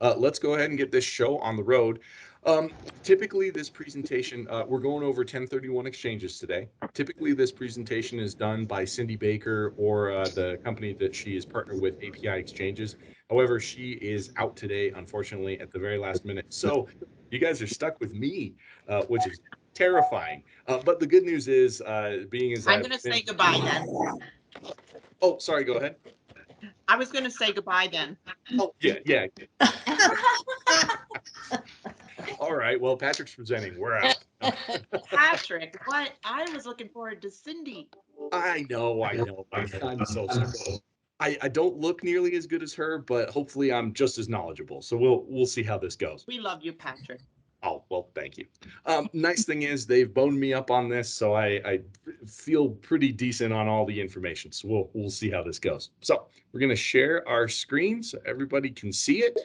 Let's go ahead and get this show on the road. Um, Typically, this presentation, we're going over 1031 exchanges today. Typically, this presentation is done by Cindy Baker or the company that she is partnered with, API Exchanges. However, she is out today, unfortunately, at the very last minute. So you guys are stuck with me, which is terrifying. But the good news is, being as I'm I've going to been, say goodbye then. oh, sorry, go ahead. I was going to say goodbye then. Oh, yeah, yeah. All right. Well, Patrick's presenting. We're out. Patrick, what? I was looking forward to Cindy. I know. I'm so sorry. I don't look nearly as good as her, but hopefully I'm just as knowledgeable. So we'll see how this goes. We love you, Patrick. Oh, well, thank you. Nice thing is they've boned me up on this, so I feel pretty decent on all the information. So we'll see how this goes. So we're gonna share our screen so everybody can see it.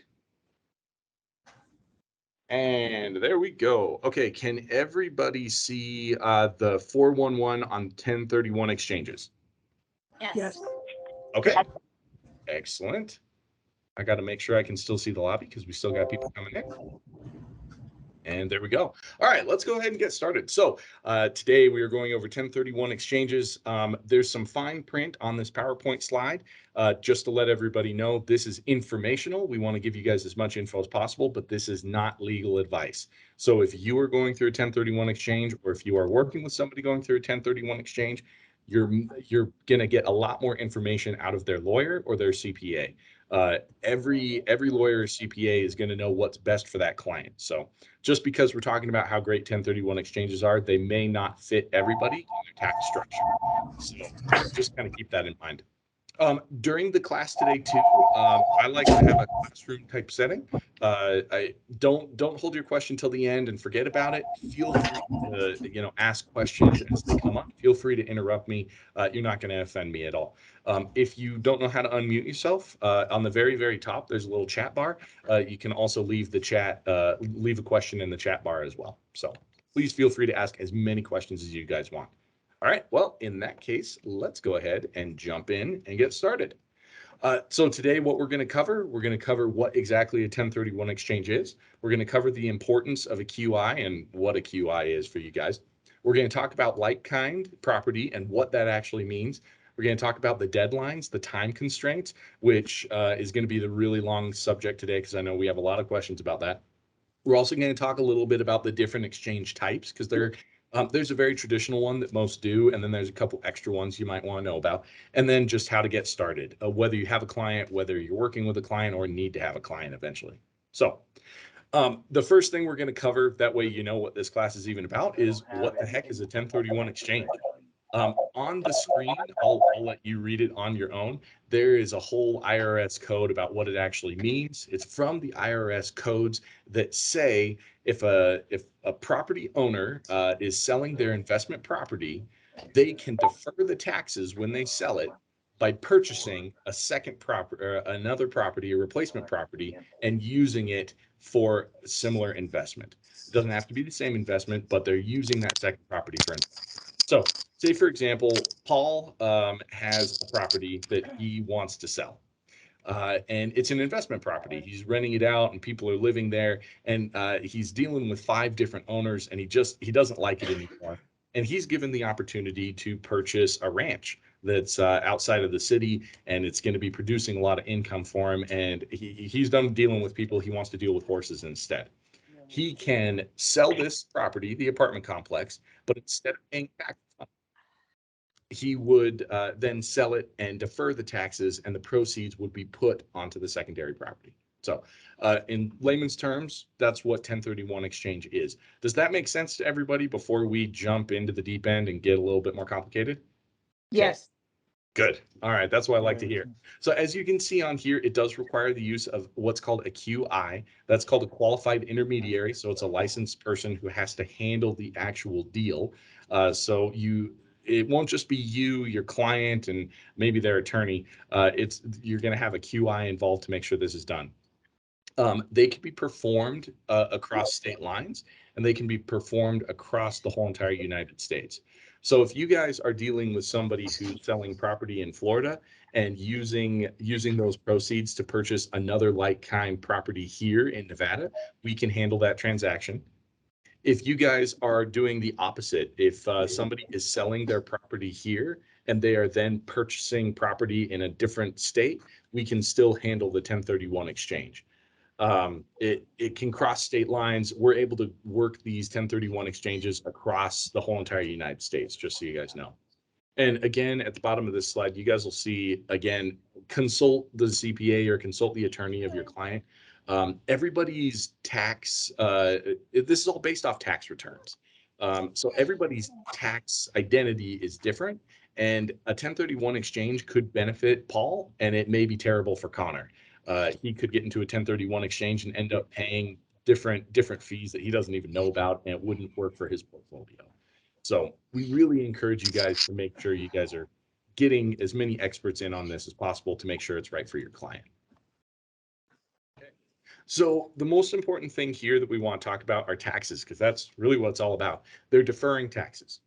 And there we go. Okay, can everybody see the 411 on 1031 exchanges? Yes. Okay, excellent. I got to make sure I can still see the lobby because we still got people coming in. And there we go. All right, let's go ahead and get started. So today we are going over 1031 exchanges. There's some fine print on this PowerPoint slide. Just to let everybody know, this is informational. We want to give you guys as much info as possible, but this is not legal advice. So if you are going through a 1031 exchange, or if you are working with somebody going through a 1031 exchange, you're going to get a lot more information out of their lawyer or their CPA. Every lawyer or CPA is going to know what's best for that client. So just because we're talking about how great 1031 exchanges are, they may not fit everybody in their tax structure. So just kind of keep that in mind. During the class today too, I like to have a classroom type setting. I don't hold your question till the end and forget about it. Feel free to ask questions as they come up. Feel free to interrupt me. You're not going to offend me at all. If you don't know how to unmute yourself, on the very top there's a little chat bar. You can also leave a question in the chat bar as well. So please feel free to ask as many questions as you guys want. All right, well, in that case, let's go ahead and jump in and get started. So today what we're going to cover what exactly a 1031 exchange is. We're going to cover the importance of a QI and what a QI is for you guys. We're going to talk about like-kind property and what that actually means. We're going to talk about the deadlines, the time constraints, which is going to be the really long subject today because I know we have a lot of questions about that. We're also going to talk a little bit about the different exchange types because there's a very traditional one that most do, and then there's a couple extra ones you might want to know about, and then just how to get started, whether you have a client, whether you're working with a client, or need to have a client eventually. So the first thing we're going to cover, that way you know what this class is even about, is what the heck is a 1031 exchange? On the screen, I'll let you read it on your own. There is a whole IRS code about what it actually means. It's from the IRS codes that say if a property owner is selling their investment property, they can defer the taxes when they sell it by purchasing a second property or another property, a replacement property, and using it for similar investment. It doesn't have to be the same investment, but they're using that second property for investment. So say, for example, Paul has a property that he wants to sell. And it's an investment property. He's renting it out and people are living there, and he's dealing with 5 different owners, and he doesn't like it anymore. And he's given the opportunity to purchase a ranch that's outside of the city, and it's going to be producing a lot of income for him. And he's done dealing with people. He wants to deal with horses instead. He can sell this property, the apartment complex, but instead of paying taxes, he would then sell it and defer the taxes, and the proceeds would be put onto the secondary property. So in layman's terms, that's what 1031 exchange is. Does that make sense to everybody before we jump into the deep end and get a little bit more complicated? Yes. Good. All right. That's what I like to hear. So as you can see on here, it does require the use of what's called a QI. That's called a qualified intermediary. So it's a licensed person who has to handle the actual deal. It won't just be you, your client, and maybe their attorney. You're going to have a QI involved to make sure this is done. They can be performed across state lines, and they can be performed across the whole entire United States. So if you guys are dealing with somebody who's selling property in Florida and using those proceeds to purchase another like-kind property here in Nevada, we can handle that transaction. If you guys are doing the opposite, if somebody is selling their property here and they are then purchasing property in a different state, we can still handle the 1031 exchange. It can cross state lines. We're able to work these 1031 exchanges across the whole entire United States, just so you guys know. And again, at the bottom of this slide, you guys will see, again, consult the CPA or consult the attorney of your client. Everybody's tax, this is all based off tax returns. So everybody's tax identity is different, and a 1031 exchange could benefit Paul, and it may be terrible for Connor. He could get into a 1031 exchange and end up paying different fees that he doesn't even know about, and it wouldn't work for his portfolio. So we really encourage you guys to make sure you guys are getting as many experts in on this as possible to make sure it's right for your client. Okay. So the most important thing here that we want to talk about are taxes, because that's really what it's all about. They're deferring taxes.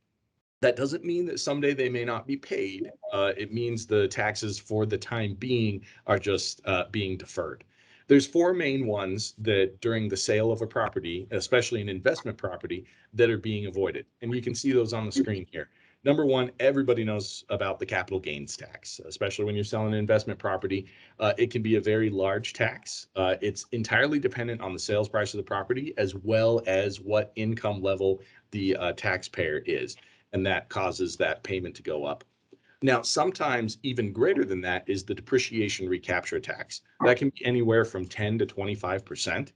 That doesn't mean that someday they may not be paid. It means the taxes for the time being are just being deferred. There's four main ones that during the sale of a property, especially an investment property, that are being avoided. And you can see those on the screen here. Number one, everybody knows about the capital gains tax, especially when you're selling an investment property. It can be a very large tax. It's entirely dependent on the sales price of the property, as well as what income level the taxpayer is. And that causes that payment to go up. Now, sometimes even greater than that is the depreciation recapture tax. That can be anywhere from 10 to 25%.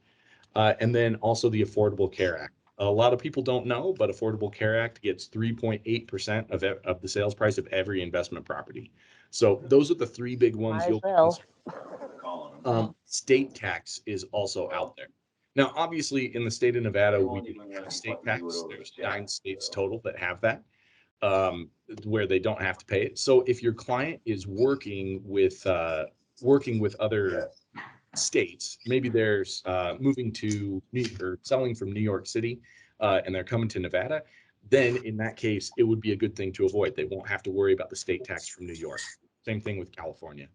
And then also the Affordable Care Act. A lot of people don't know, but Affordable Care Act gets 3.8% of the sales price of every investment property. So those are the three big ones you'll state tax is also out there. Now, obviously, in the state of Nevada, we do have state tax. There's 9 states total that have that, where they don't have to pay it. So if your client is working with other states, maybe they're moving to or selling from New York City, and they're coming to Nevada, then in that case, it would be a good thing to avoid. They won't have to worry about the state tax from New York. Same thing with California.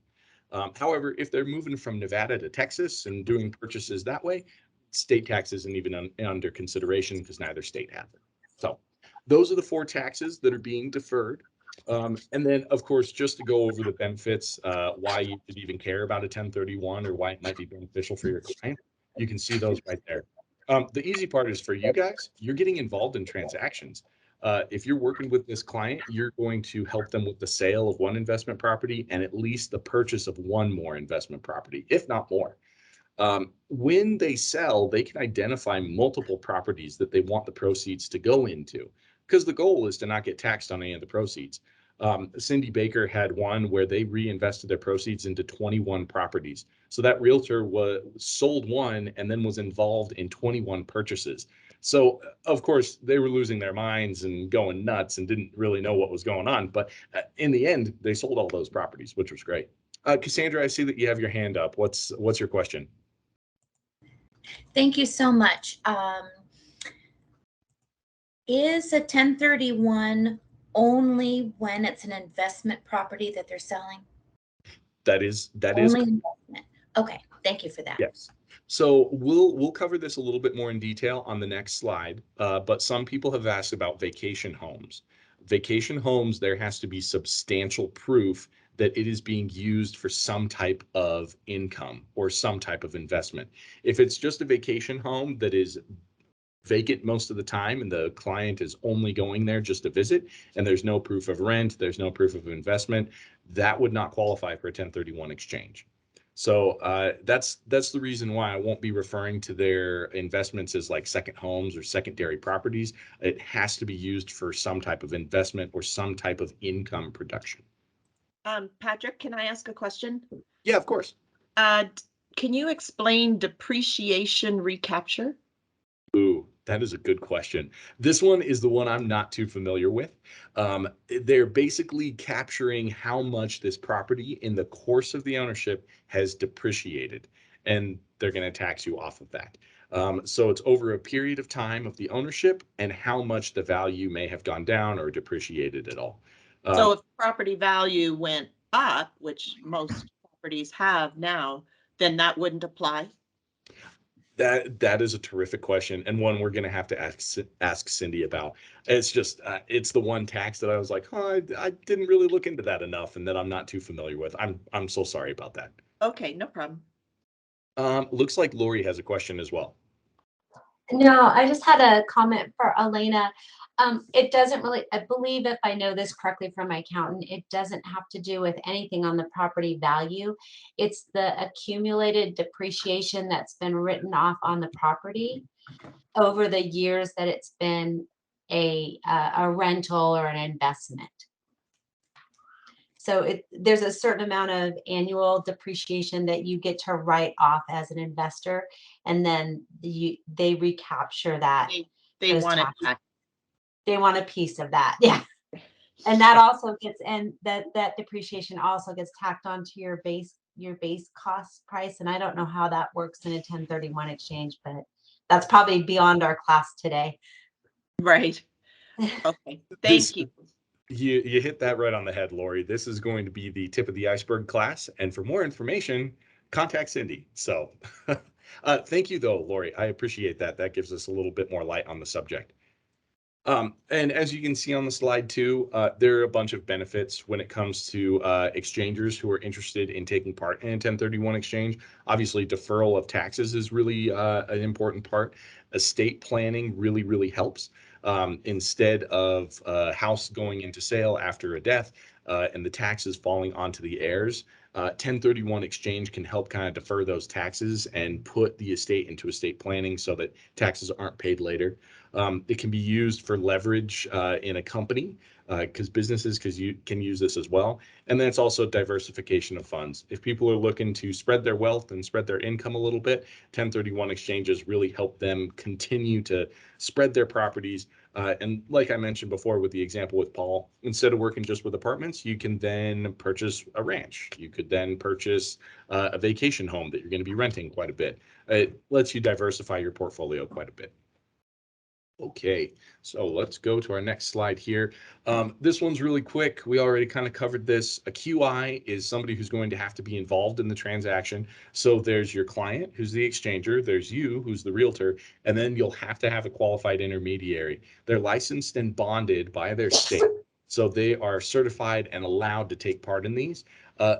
However, if they're moving from Nevada to Texas and doing purchases that way, state tax isn't even under consideration because neither state has it. So those are the 4 taxes that are being deferred. And then, of course, just to go over the benefits, why you should even care about a 1031 or why it might be beneficial for your client, you can see those right there. The easy part is for you guys, you're getting involved in transactions. If you're working with this client, you're going to help them with the sale of one investment property and at least the purchase of one more investment property, if not more. When they sell, they can identify multiple properties that they want the proceeds to go into, because the goal is to not get taxed on any of the proceeds. Cindy Baker had one where they reinvested their proceeds into 21 properties. So that realtor sold one and then was involved in 21 purchases. So of course they were losing their minds and going nuts and didn't really know what was going on. But in the end, they sold all those properties, which was great. Cassandra, I see that you have your hand up. What's your question? Thank you so much. Is a 1031 only when it's an investment property that they're selling? That is Only investment. Okay, thank you for that. Yes. So we'll cover this a little bit more in detail on the next slide. But some people have asked about vacation homes. Vacation homes, there has to be substantial proof that it is being used for some type of income or some type of investment. If it's just a vacation home that is vacant most of the time and the client is only going there just to visit and there's no proof of rent, there's no proof of investment, that would not qualify for a 1031 exchange. So that's the reason why I won't be referring to their investments as like second homes or secondary properties. It has to be used for some type of investment or some type of income production. Patrick, can I ask a question? Yeah, of course. Can you explain depreciation recapture? Ooh, that is a good question. This one is the one I'm not too familiar with. They're basically capturing how much this property in the course of the ownership has depreciated, and they're going to tax you off of that. So it's over a period of time of the ownership and how much the value may have gone down or depreciated at all. So if property value went up, which most properties have now, then that wouldn't apply? That is a terrific question, and one we're going to have to ask Cindy about. It's just it's the one tax that I was like, oh, I didn't really look into that enough, and that I'm not too familiar with. I'm so sorry about that. Okay, no problem. Looks like Lori has a question as well. No, I just had a comment for Elena. It doesn't really, I believe if I know this correctly from my accountant, it doesn't have to do with anything on the property value. It's the accumulated depreciation that's been written off on the property over the years that it's been a rental or an investment. So there's a certain amount of annual depreciation that you get to write off as an investor, and then they recapture that. They those want it taxes. back. They want a piece of that, yeah. And that also gets, and that depreciation also gets tacked onto your base cost price. And I don't know how that works in a 1031 exchange, but that's probably beyond our class today. Right. Okay, thank you. You hit that right on the head, Lori. This is going to be the tip of the iceberg class. And for more information, contact Cindy. So thank you, though, Lori. I appreciate that. That gives us a little bit more light on the subject. And as you can see on the slide too, there are a bunch of benefits when it comes to exchangers who are interested in taking part in a 1031 exchange. Obviously, deferral of taxes is really an important part. Estate planning really, really helps. Instead of a house going into sale after a death and the taxes falling onto the heirs, 1031 exchange can help kind of defer those taxes and put the estate into estate planning so that taxes aren't paid later. It can be used for leverage in a company because businesses can use this as well. And then it's also diversification of funds. If people are looking to spread their wealth and spread their income a little bit, 1031 exchanges really help them continue to spread their properties. And like I mentioned before with the example with Paul, instead of working just with apartments, you can then purchase a ranch. You could then purchase a vacation home that you're going to be renting quite a bit. It lets you diversify your portfolio quite a bit. Okay, so let's go to our next slide here. This one's really quick. We already kind of covered this. A QI is somebody who's going to have to be involved in the transaction. So there's your client, who's the exchanger. There's you, who's the realtor. And then you'll have to have a qualified intermediary. They're licensed and bonded by their state. So they are certified and allowed to take part in these.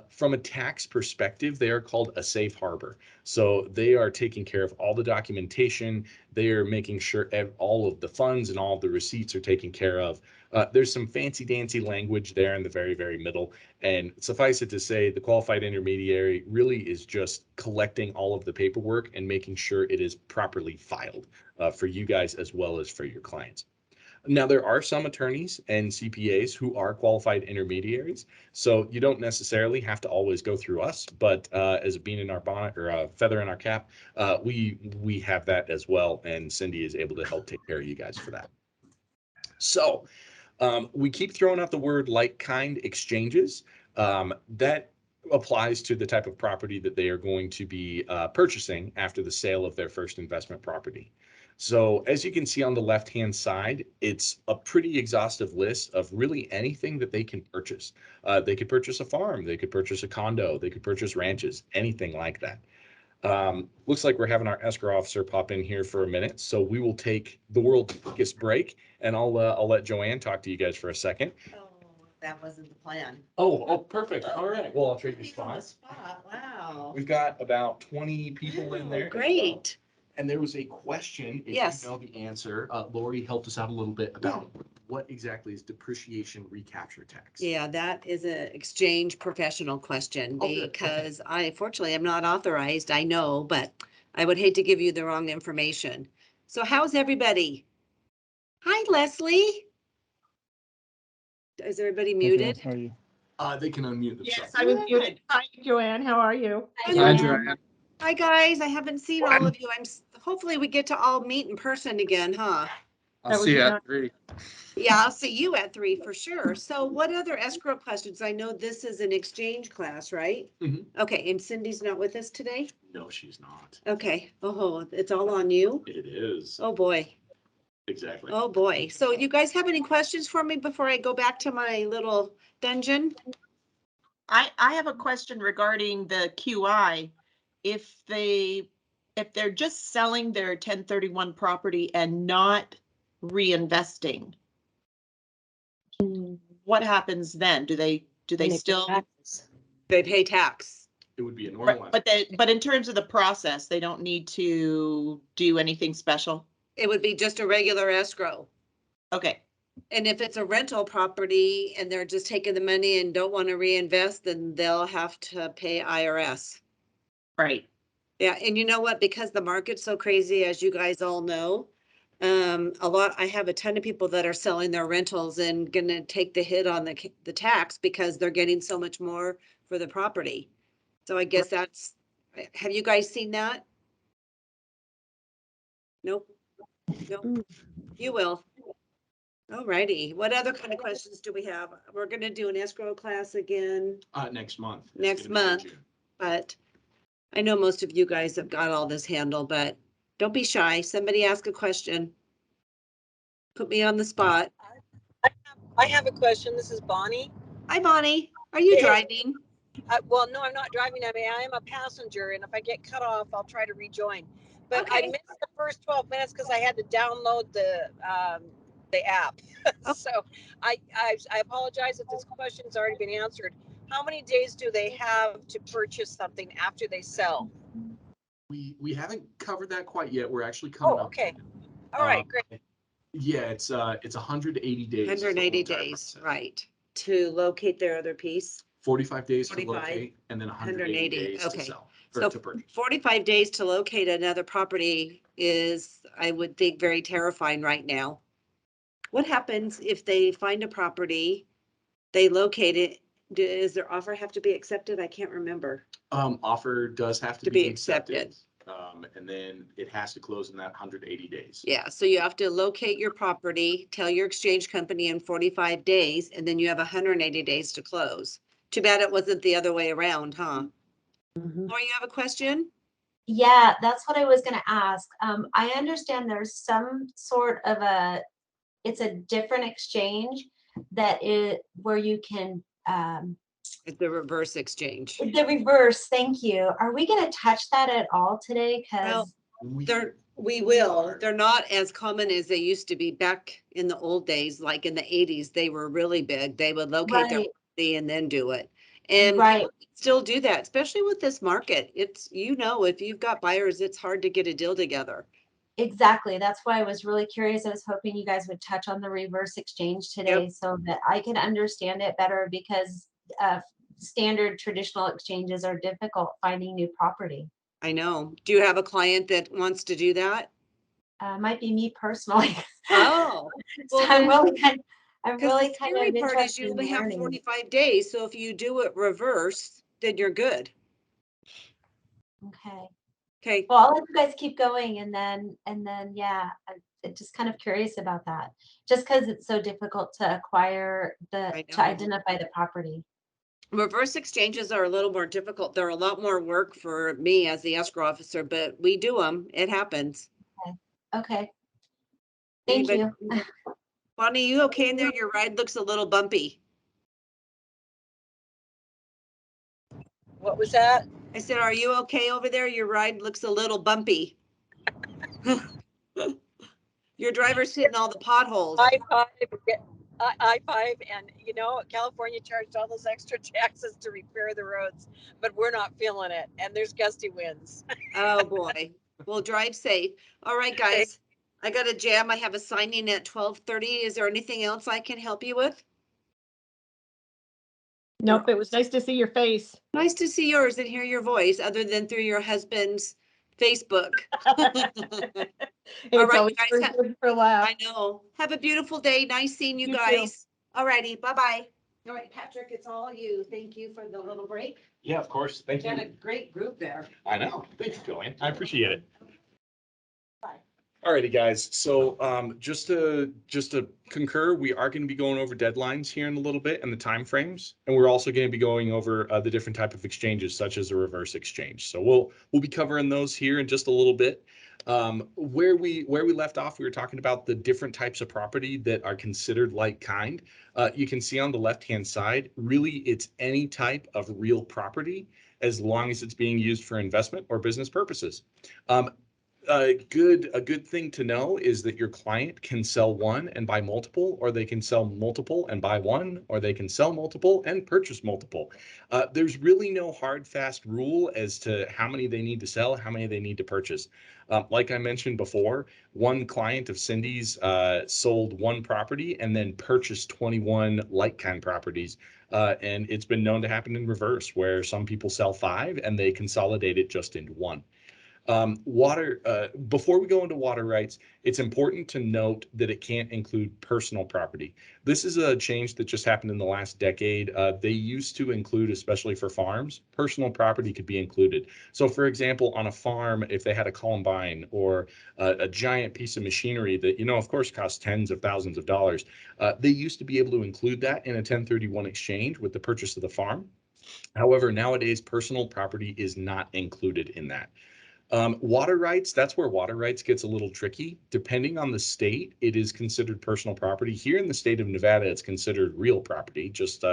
From a tax perspective, they are called a safe harbor. So they are taking care of all the documentation. They are making sure all of the funds and all of the receipts are taken care of. There's some fancy dancy language there in the very, very middle. And suffice it to say, the qualified intermediary really is just collecting all of the paperwork and making sure it is properly filed for you guys as well as for your clients. Now, there are some attorneys and CPAs who are qualified intermediaries, so you don't necessarily have to always go through us, but as a bean in our bonnet or a feather in our cap, we have that as well, and Cindy is able to help take care of you guys for that. So we keep throwing out the word like-kind exchanges. That applies to the type of property that they are going to be purchasing after the sale of their first investment property. So as you can see on the left-hand side, it's a pretty exhaustive list of really anything that they can purchase. They could purchase a farm, they could purchase a condo, they could purchase ranches, anything like that. Looks like we're having our escrow officer pop in here for a minute, so we will take the world's quickest break, and I'll let Joanne talk to you guys for a second. Oh, that wasn't the plan. Oh, perfect. All right. Well, I'll trade you spots. Wow. We've got about 20 people in there. Great. And there was a question, if Yes. you know the answer, Lori helped us out a little bit about what exactly is depreciation recapture tax? Yeah, that is an exchange professional question Oh, good. because I fortunately am not authorized, I know, but I would hate to give you the wrong information. So how's everybody? Hi, Leslie. Is everybody muted? How are you? They can unmute themselves. Yes, I was muted. Hi, Joanne, how are you? Hi, Hi, Joanne. Hi, guys. I haven't seen all of you. Hopefully we get to all meet in person again, huh? That was see you not- at 3. Yeah, I'll see you at 3 for sure. So what other escrow questions? I know this is an exchange class, right? Mhm. Okay, and Cindy's not with us today? No, she's not. Okay, oh, it's all on you? It is. Oh, boy. Exactly. Oh, boy. So you guys have any questions for me before I go back to my little dungeon? I have a question regarding the QI. If they're just selling their 1031 property and not reinvesting, what happens then? Do they still? They pay tax. It would be a Right, normal. but in terms of the process, they don't need to do anything special? It would be just a regular escrow. Okay, And if it's a rental property and they're just taking the money and don't want to reinvest, then they'll have to pay IRS. right. Yeah, and you know what? Because the market's so crazy, as you guys all know, I have a ton of people that are selling their rentals and gonna take the hit on the tax because they're getting so much more for the property. So I guess have you guys seen that? Nope. Nope. You will. Alrighty. What other kind of questions do we have? We're gonna do an escrow class again, Next month. It's Next gonna be in month. June. but I know most of you guys have got all this handled, but don't be shy. Somebody ask a question. Put me on the spot. I have a question. This is Bonnie. Hi, Bonnie. Are you Hey. driving? Well, no, I'm not driving. I am a passenger, and if I get cut off, I'll try to rejoin. But I Okay. missed the first 12 minutes because I had to download the app. Oh. So I apologize if this question's already been answered. How many days do they have to purchase something after they sell? We haven't covered that quite yet. We're actually coming Oh, up. okay. All right, great. Yeah, it's 180 days. is the 180 loan time days, process. right, to locate their other piece. 45 days 45, to locate and then 180 180, days okay. to sell or So to purchase. 45 days to locate another property is, I would think, very terrifying right now. What happens if they find a property, they locate it? Does their offer have to be accepted? I can't remember. Offer does have to To be be accepted. accepted. And then it has to close in that 180 days. Yeah, so you have to locate your property, tell your exchange company in 45 days, and then you have 180 days to close. Too bad it wasn't the other way around, huh? Lauren, you have a question? Yeah, that's what I was gonna ask. I understand there's some sort of it's a different exchange where you can, It's the reverse exchange. the reverse, thank you. Are we gonna touch that at all today? Well, Cause We will. They're not as common as they used to be back in the old days, like in the 80s, they were really big. They would locate their Right. property and then do it. And Right. people still do that, especially with this market. It's, if you've got buyers, it's hard to get a deal together. Exactly. That's why I was really curious. I was hoping you guys would touch on the reverse exchange today so that I could understand it better because standard traditional exchanges are difficult finding new property. I know. Do you have a client that wants to do that? Might be me personally. Oh, So well, I'm then- really kind because really the kind scary of part is interested you in only have learning. 45 days. So if you do it reverse, then you're good. Okay. Okay. Well, I'll let you guys keep going and then yeah, I'm just kind of curious about that. Just because it's so difficult to acquire I to know. identify the property. Reverse exchanges are a little more difficult. They're a lot more work for me as the escrow officer, but we do them. It happens. Okay. Thank Anybody- you. Bonnie, you okay in there? Your ride looks a little bumpy. What was that? I said, are you okay over there? Your ride looks a little bumpy. Your driver's hitting all the potholes. I-5, I-5, and California charged all those extra taxes to repair the roads, but we're not feeling it, and there's gusty winds. Oh, boy. Well, drive safe. All right, guys. I got a jam. I have a signing at 12:30. Is there anything else I can help you with? Nope, it was nice to see your face. Nice to see yours and hear your voice, other than through your husband's Facebook. It's right, always guys, good for a laugh. I know. Have a beautiful day. Nice seeing you You too. guys. All righty, bye-bye. All right, Patrick, it's all you. Thank you for the little break. Yeah, of course. Thank Got a you. great group there. I know. Thanks, Joanne. I appreciate it. Bye. Alrighty, guys. So just to concur, we are going to be going over deadlines here in a little bit and the timeframes, and we're also going to be going over the different type of exchanges, such as a reverse exchange. So we'll be covering those here in just a little bit. Where we left off, we were talking about the different types of property that are considered like kind. You can see on the left-hand side, really, it's any type of real property as long as it's being used for investment or business purposes. A good thing to know is that your client can sell one and buy multiple, or they can sell multiple and buy one, or they can sell multiple and purchase multiple. There's really no hard, fast rule as to how many they need to sell, how many they need to purchase. Like I mentioned before, one client of Cindy's sold one property and then purchased 21 like-kind properties. And it's been known to happen in reverse, where some people sell 5 and they consolidate it just into one. Before we go into water rights, it's important to note that it can't include personal property. This is a change that just happened in the last decade. They used to include, especially for farms, personal property could be included. So for example, on a farm, if they had a combine or a giant piece of machinery that, of course, costs tens of thousands of dollars, they used to be able to include that in a 1031 exchange with the purchase of the farm. However, nowadays, personal property is not included in that. Water rights, that's where water rights gets a little tricky. Depending on the state, it is considered personal property. Here in the state of Nevada, it's considered real property, just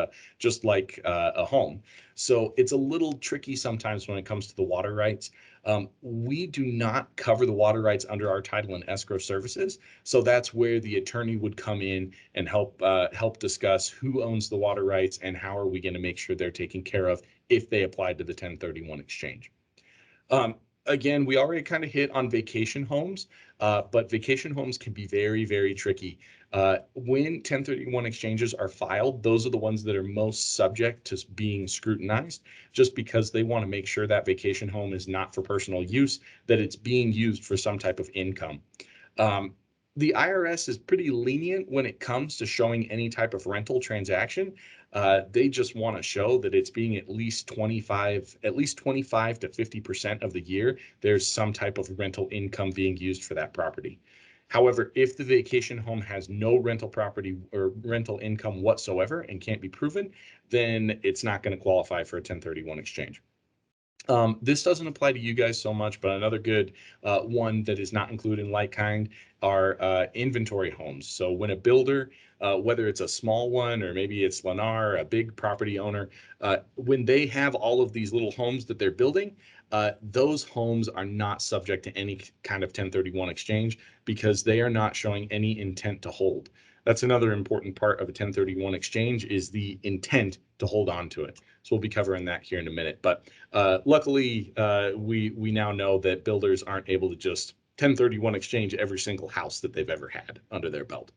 like a home. So it's a little tricky sometimes when it comes to the water rights. We do not cover the water rights under our title and escrow services. So that's where the attorney would come in and help discuss who owns the water rights and how are we going to make sure they're taken care of if they apply to the 1031 exchange. Again, we already kind of hit on vacation homes, but vacation homes can be very, very tricky. When 1031 exchanges are filed, those are the ones that are most subject to being scrutinized, just because they want to make sure that vacation home is not for personal use, that it's being used for some type of income. The IRS is pretty lenient when it comes to showing any type of rental transaction. They just want to show that it's being at least 25 to 50% of the year, there's some type of rental income being used for that property. However, if the vacation home has no rental property or rental income whatsoever and can't be proven, then it's not going to qualify for a 1031 exchange. This doesn't apply to you guys so much, but another good one that is not included in like kind are inventory homes. So when a builder, whether it's a small one or maybe it's Lennar, a big property owner, when they have all of these little homes that they're building, those homes are not subject to any kind of 1031 exchange because they are not showing any intent to hold. That's another important part of a 1031 exchange is the intent to hold on to it. So we'll be covering that here in a minute. But luckily, we now know that builders aren't able to just 1031 exchange every single house that they've ever had under their belt.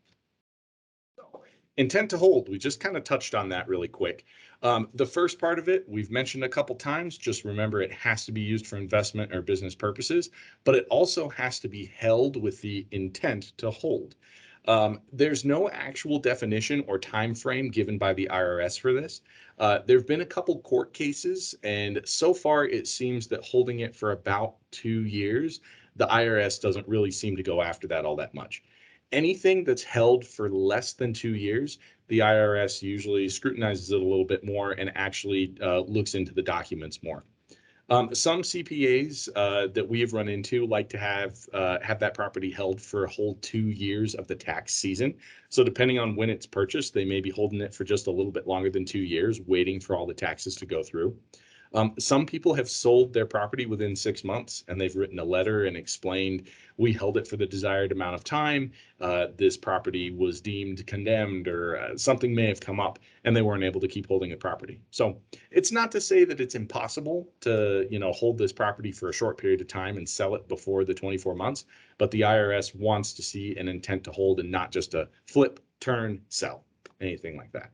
Intent to hold, we just kind of touched on that really quick. The first part of it, we've mentioned a couple times. Just remember, it has to be used for investment or business purposes, but it also has to be held with the intent to hold. There's no actual definition or time frame given by the IRS for this. There have been a couple court cases, and so far it seems that holding it for about 2 years, the IRS doesn't really seem to go after that all that much. Anything that's held for less than 2 years, the IRS usually scrutinizes it a little bit more and actually looks into the documents more. Some CPAs that we have run into like to have that property held for a whole 2 years of the tax season. So depending on when it's purchased, they may be holding it for just a little bit longer than 2 years, waiting for all the taxes to go through. Some people have sold their property within 6 months, and they've written a letter and explained, we held it for the desired amount of time. This property was deemed condemned, or something may have come up and they weren't able to keep holding the property. So it's not to say that it's impossible to, hold this property for a short period of time and sell it before the 24 months, but the IRS wants to see an intent to hold and not just a flip, turn, sell, anything like that.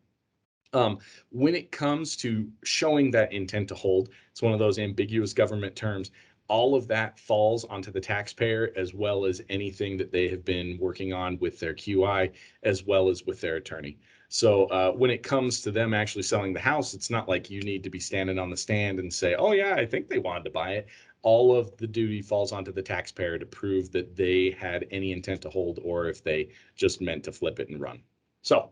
When it comes to showing that intent to hold, it's one of those ambiguous government terms. All of that falls onto the taxpayer, as well as anything that they have been working on with their QI, as well as with their attorney. So when it comes to them actually selling the house, it's not like you need to be standing on the stand and say, oh yeah, I think they wanted to buy it. all of the duty falls onto the taxpayer to prove that they had any intent to hold or if they just meant to flip it and run. So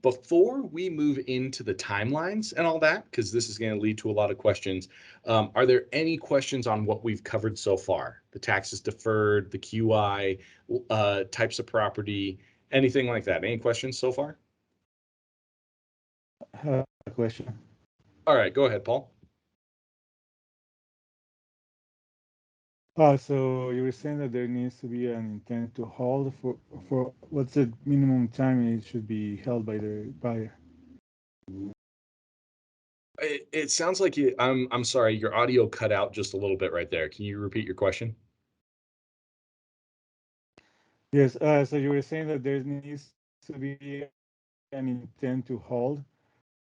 before we move into the timelines and all that, because this is going to lead to a lot of questions, are there any questions on what we've covered so far? The taxes deferred, the QI, types of property, anything like that? Any questions so far? I have a question. All right, go ahead, Paul. So you were saying that there needs to be an intent to hold for what's the minimum time it should be held by the buyer? It sounds like you, I'm sorry, your audio cut out just a little bit right there. Can you repeat your question? Yes, so you were saying that there needs to be an intent to hold.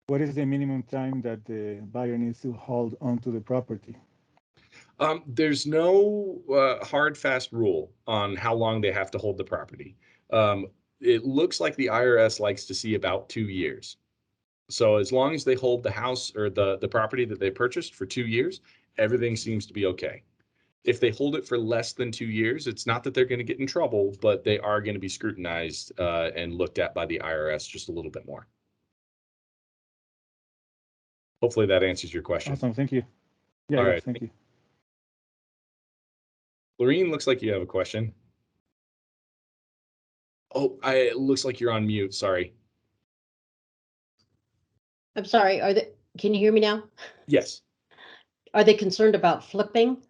What is the minimum time that the buyer needs to hold onto the property? There's no hard, fast rule on how long they have to hold the property. It looks like the IRS likes to see about 2 years. So as long as they hold the house or the property that they purchased for 2 years, everything seems to be okay. If they hold it for less than 2 years, it's not that they're going to get in trouble, but they are going to be scrutinized and looked at by the IRS just a little bit more. Hopefully that answers your question. Awesome, thank you. Yeah, All yeah, right. thank you. Lorene, looks like you have a question. Oh, it looks like you're on mute. Sorry. I'm sorry, can you hear me now? Yes. Are they concerned about flipping?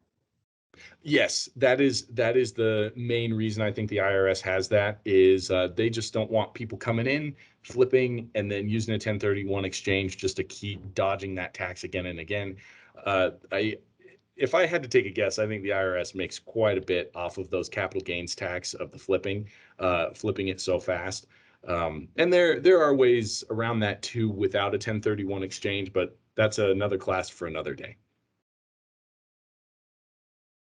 Yes, that is the main reason I think the IRS has that is they just don't want people coming in, flipping, and then using a 1031 exchange just to keep dodging that tax again and again. If I had to take a guess, I think the IRS makes quite a bit off of those capital gains tax of the flipping it so fast. And there are ways around that too without a 1031 exchange, but that's another class for another day.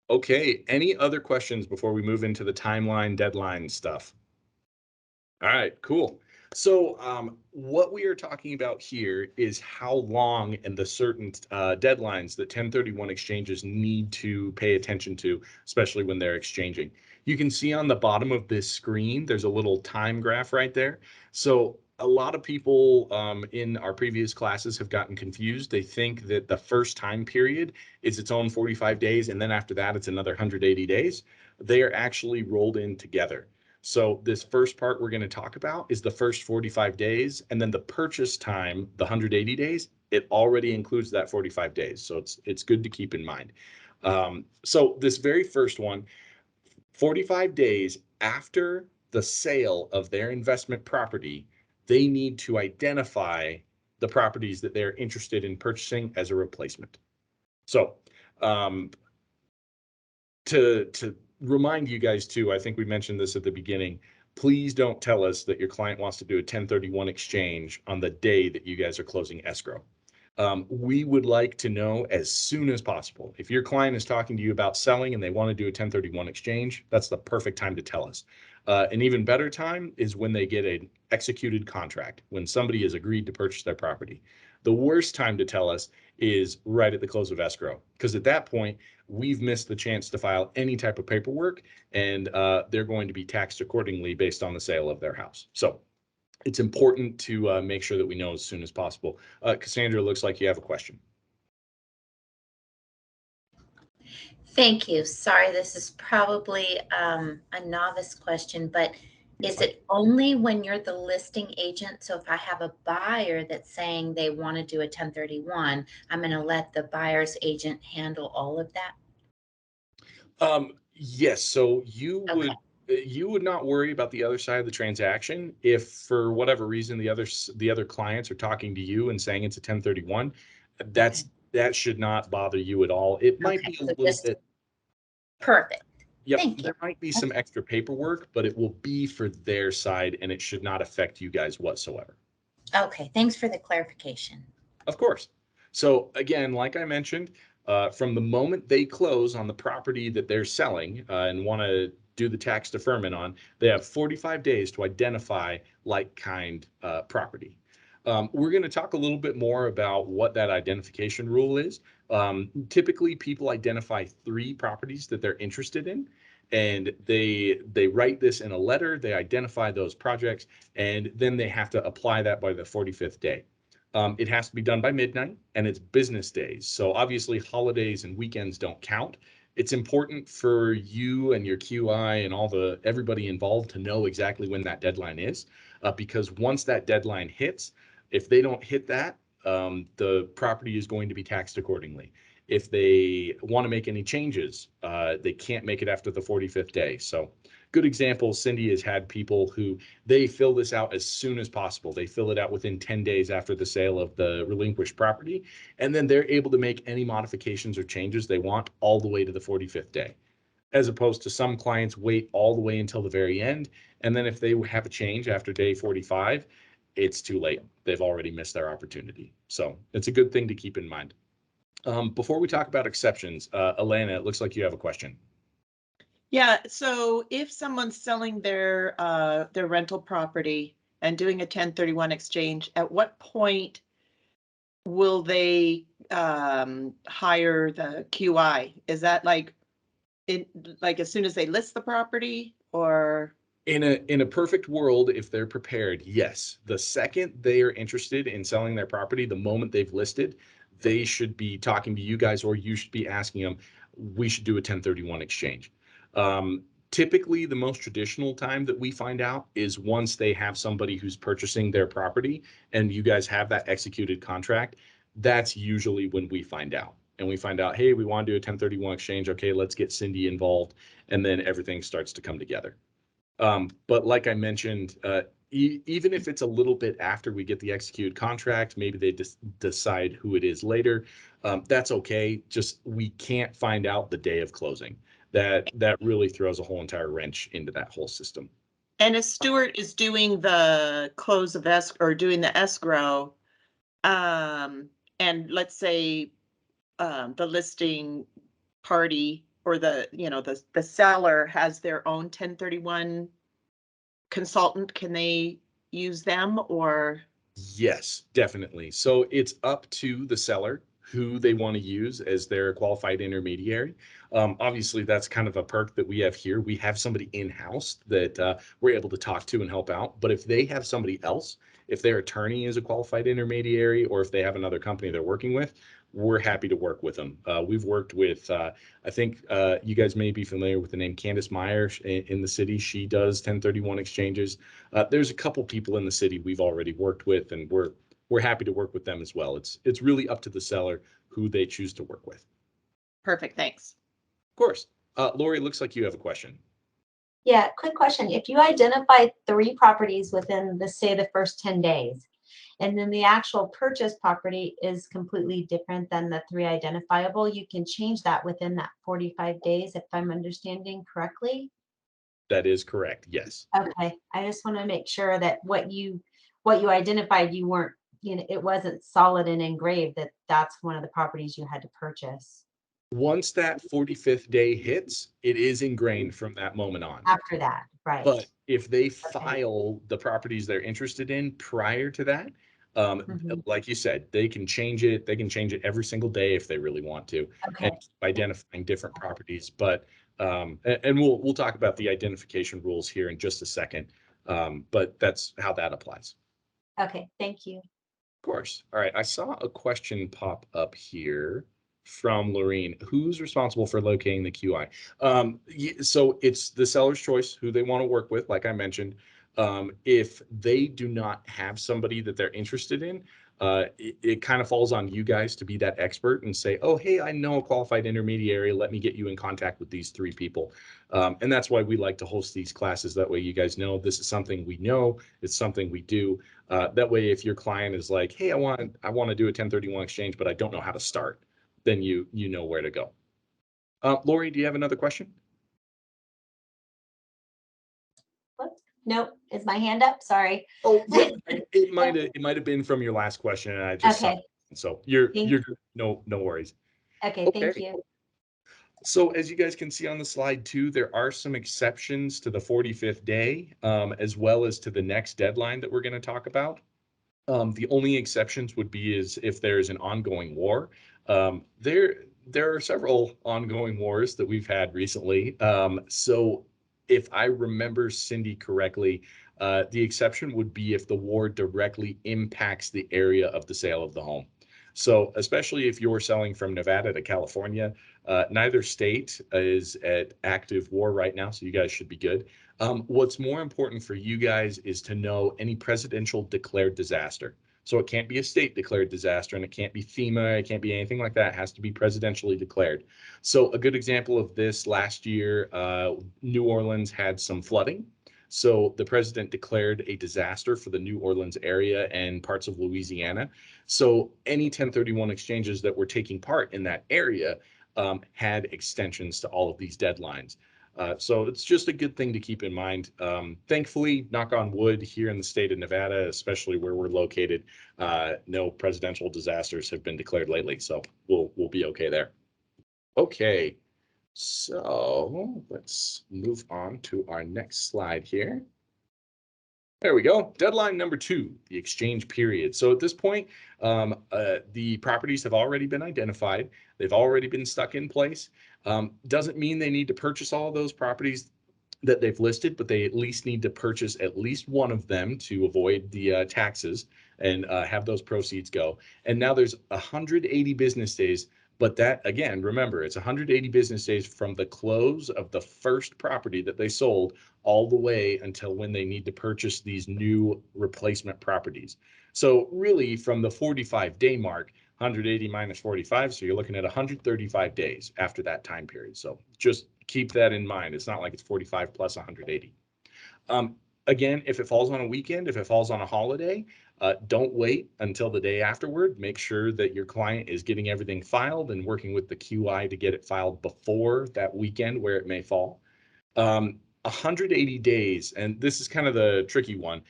Okay, any other questions before we move into the timeline, deadline stuff? All right, cool. So what we are talking about here is how long and the certain deadlines that 1031 exchanges need to pay attention to, especially when they're exchanging. You can see on the bottom of this screen, there's a little time graph right there. So a lot of people in our previous classes have gotten confused. They think that the first time period is its own 45 days, and then after that, it's another 180 days. They are actually rolled in together. So this first part we're going to talk about is the first 45 days, and then the purchase time, the 180 days, it already includes that 45 days. So it's good to keep in mind. So this very first one, 45 days after the sale of their investment property, they need to identify the properties that they're interested in purchasing as a replacement. So to remind you guys too, I think we mentioned this at the beginning, please don't tell us that your client wants to do a 1031 exchange on the day that you guys are closing escrow. We would like to know as soon as possible. If your client is talking to you about selling and they want to do a 1031 exchange, that's the perfect time to tell us. An even better time is when they get an executed contract, when somebody has agreed to purchase their property. The worst time to tell us is right at the close of escrow, because at that point, we've missed the chance to file any type of paperwork, and they're going to be taxed accordingly based on the sale of their house. So it's important to make sure that we know as soon as possible. Cassandra, looks like you have a question. Thank you. Sorry, this is probably a novice question, but is it only when you're the listing agent? So if I have a buyer that's saying they want to do a 1031, I'm going to let the buyer's agent handle all of that? Yes, so you would not worry about the other side of the transaction if for whatever reason the other clients are talking to you and saying it's a 1031. That should not bother you at all. It might be a little bit perfect. Yep, Thank you. there might be some extra paperwork, but it will be for their side and it should not affect you guys whatsoever. Okay, thanks for the clarification. Of course. So again, like I mentioned, from the moment they close on the property that they're selling and want to do the tax deferment on, they have 45 days to identify like-kind property. We're going to talk a little bit more about what that identification rule is. Typically, people identify 3 properties that they're interested in, and they write this in a letter. They identify those projects, and then they have to apply that by the 45th day. It has to be done by midnight, and it's business days. So obviously, holidays and weekends don't count. It's important for you and your QI and everybody involved to know exactly when that deadline is, because once that deadline hits, if they don't hit that, the property is going to be taxed accordingly. If they want to make any changes, they can't make it after the 45th day. So good example, Cindy has had people who they fill this out as soon as possible. They fill it out within 10 days after the sale of the relinquished property, and then they're able to make any modifications or changes they want all the way to the 45th day. As opposed to some clients wait all the way until the very end, and then if they have a change after day 45, it's too late. They've already missed their opportunity. So it's a good thing to keep in mind. Before we talk about exceptions, Elena, it looks like you have a question. Yeah, so if someone's selling their rental property and doing a 1031 exchange, at what point will they hire the QI? Is that like as soon as they list the property, or? In a perfect world, if they're prepared, yes. The second they are interested in selling their property, the moment they've listed, they should be talking to you guys, or you should be asking them, we should do a 1031 exchange. Typically, the most traditional time that we find out is once they have somebody who's purchasing their property and you guys have that executed contract. That's usually when we find out. And we find out, hey, we want to do a 1031 exchange. Okay, let's get Cindy involved. And then everything starts to come together. But like I mentioned, even if it's a little bit after we get the executed contract, maybe they just decide who it is later. That's okay. Just we can't find out the day of closing. That really throws a whole entire wrench into that whole system. And if Stuart is doing the close of escrow or doing the escrow, and let's say the listing party or the seller has their own 1031 consultant, can they use them, or? Yes, definitely. So it's up to the seller who they want to use as their qualified intermediary. Obviously, that's kind of a perk that we have here. We have somebody in-house that we're able to talk to and help out. But if they have somebody else, if their attorney is a qualified intermediary, or if they have another company they're working with, we're happy to work with them. We've worked with, I think you guys may be familiar with the name Candace Meyer in the city. She does 1031 exchanges. There's a couple people in the city we've already worked with, and we're happy to work with them as well. It's really up to the seller who they choose to work with. Perfect, thanks. Of course. Lori, it looks like you have a question. Yeah, quick question. If you identify 3 properties within say the first 10 days, and then the actual purchase property is completely different than the 3 identifiable, you can change that within that 45 days, if I'm understanding correctly? That is correct, yes. Okay, I just want to make sure that what you identified, you weren't, it wasn't solid and engraved that that's one of the properties you had to purchase. Once that 45th day hits, it is ingrained from that moment on. After that, right. But if they file the properties they're interested in prior to that, like you said, they can change it. They can change it every single day if they really want to, Okay. and keep identifying different properties. But and we'll talk about the identification rules here in just a second. But that's how that applies. Okay, thank you. Of course. All right. I saw a question pop up here from Lorene. Who's responsible for locating the QI? So it's the seller's choice who they want to work with, like I mentioned. If they do not have somebody that they're interested in, it kind of falls on you guys to be that expert and say, oh, hey, I know a qualified intermediary. Let me get you in contact with these 3 people. And that's why we like to host these classes. That way you guys know this is something we know. It's something we do. That way, if your client is like, hey, I want to do a 1031 exchange, but I don't know how to start, then you know where to go. Lori, do you have another question? Nope. Is my hand up? Sorry. Oh, it might have been from your last question, and I just saw it. So you're good. No worries. Okay, thank you. So as you guys can see on the slide too, there are some exceptions to the 45th day, as well as to the next deadline that we're going to talk about. The only exceptions would be is if there's an ongoing war. There are several ongoing wars that we've had recently. So if I remember Cindy correctly, the exception would be if the war directly impacts the area of the sale of the home. So especially if you're selling from Nevada to California, neither state is at active war right now, so you guys should be good. What's more important for you guys is to know any presidential declared disaster. So it can't be a state declared disaster, and it can't be FEMA, it can't be anything like that. It has to be presidentially declared. So a good example of this last year, New Orleans had some flooding. So the president declared a disaster for the New Orleans area and parts of Louisiana. So any 1031 exchanges that were taking part in that area had extensions to all of these deadlines. So it's just a good thing to keep in mind. Thankfully, knock on wood, here in the state of Nevada, especially where we're located, no presidential disasters have been declared lately, so we'll be okay there. Okay, so let's move on to our next slide here. There we go. Deadline number 2, the exchange period. So at this point, the properties have already been identified. They've already been stuck in place. Doesn't mean they need to purchase all of those properties that they've listed, but they at least need to purchase at least one of them to avoid the taxes and have those proceeds go. And now there's 180 business days. But that, again, remember, it's 180 business days from the close of the first property that they sold all the way until when they need to purchase these new replacement properties. So really, from the 45-day mark, 180 minus 45, so you're looking at 135 days after that time period. So just keep that in mind. It's not like it's 45 plus 180. Again, if it falls on a weekend, if it falls on a holiday, don't wait until the day afterward. Make sure that your client is getting everything filed and working with the QI to get it filed before that weekend where it may fall. 180 days, and this is kind of the tricky one.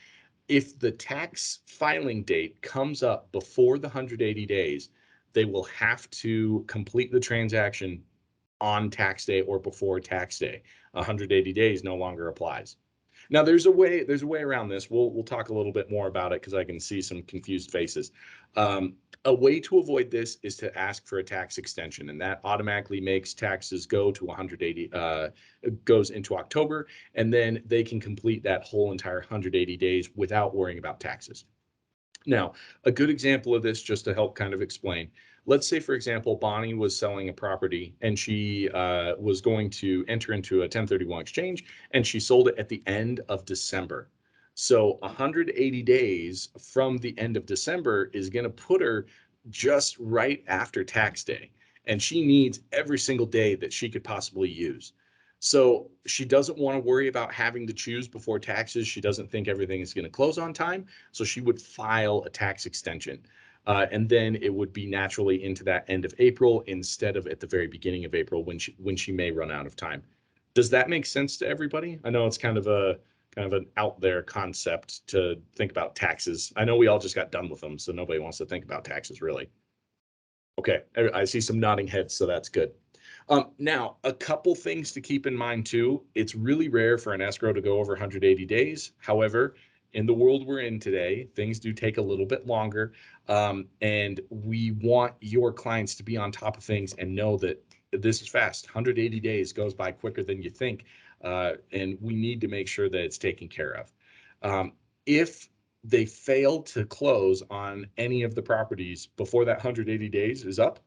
If the tax filing date comes up before the 180 days, they will have to complete the transaction on tax day or before tax day. 180 days no longer applies. Now there's a way around this. We'll talk a little bit more about it because I can see some confused faces. A way to avoid this is to ask for a tax extension, and that automatically makes taxes go to 180, goes into October, and then they can complete that whole entire 180 days without worrying about taxes. Now, a good example of this, just to help kind of explain, let's say, for example, Bonnie was selling a property and she was going to enter into a 1031 exchange, and she sold it at the end of December. So 180 days from the end of December is going to put her just right after tax day. And she needs every single day that she could possibly use. So she doesn't want to worry about having to choose before taxes. She doesn't think everything is going to close on time. So she would file a tax extension. And then it would be naturally into that end of April instead of at the very beginning of April when she may run out of time. Does that make sense to everybody? I know it's kind of an out there concept to think about taxes. I know we all just got done with them, so nobody wants to think about taxes really. Okay, I see some nodding heads, so that's good. Now, a couple things to keep in mind too. It's really rare for an escrow to go over 180 days. However, in the world we're in today, things do take a little bit longer. And we want your clients to be on top of things and know that this is fast. 180 days goes by quicker than you think. And we need to make sure that it's taken care of. If they fail to close on any of the properties before that 180 days is up,